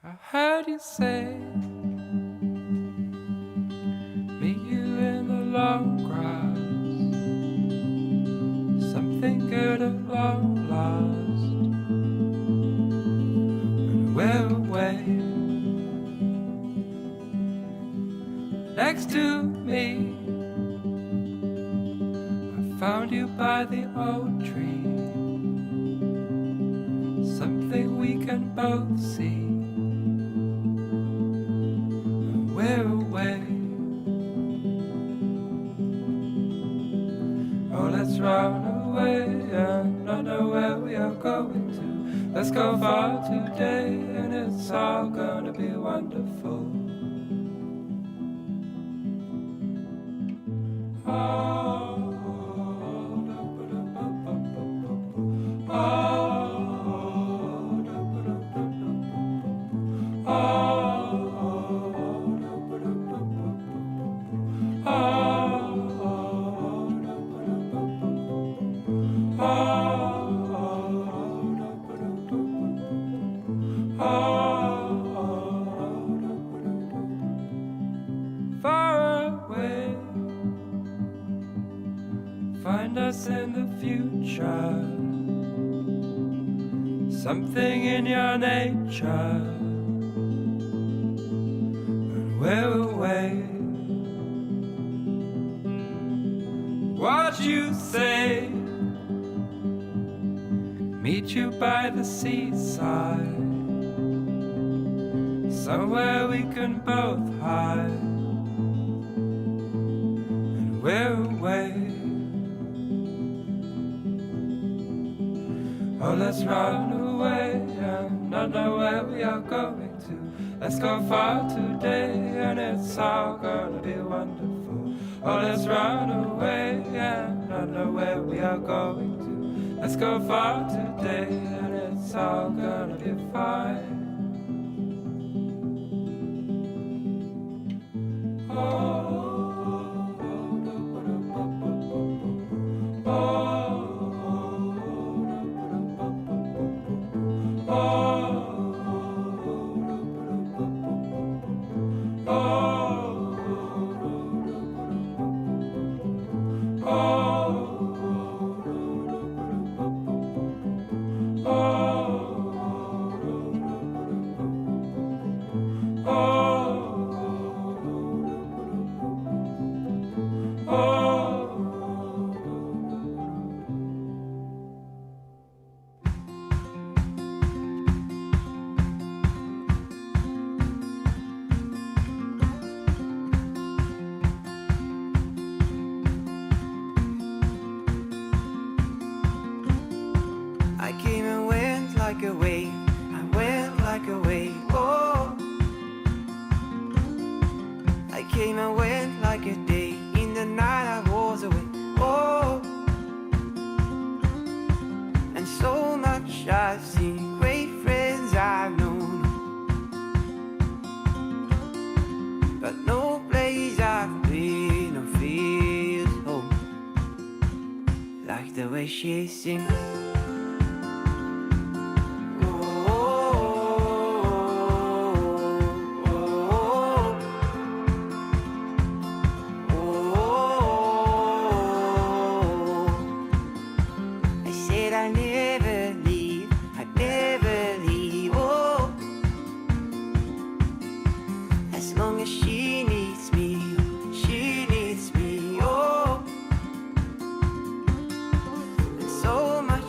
I heard you say, meet you in the long grass. Something good at long last. And we're away. Next to me, I found you by the old tree. Something we can both see. We're away. Oh, let's run away and not know where we are going to. Let's go far today and it's all gonna be wonderful. Find us in the future. Something in your nature. And we're away. What you say? Meet you by the seaside. Somewhere we can both hide. And we're away. Oh, let's run away and not know where we are going to. Let's go far today and it's all gonna be wonderful. Oh, let's run away and not know where we are going to. Let's go far today and it's all gonna be fine. I came and went like a wave. I went like a wave. Oh, I came and went like a day. In the night I was away. Oh, and so much I've seen. Great friends I've known, but no place I've been or feels home like the way she sings. So much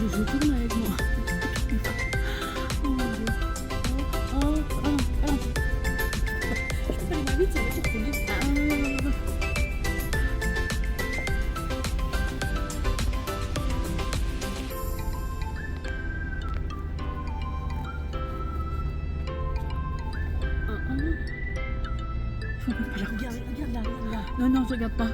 Je tourne avec moi. Oh mon dieu. Je peux pas aller moins vite, c'est la voiture qui conduit. Regarde là, regarde là. Non, non, je regarde pas.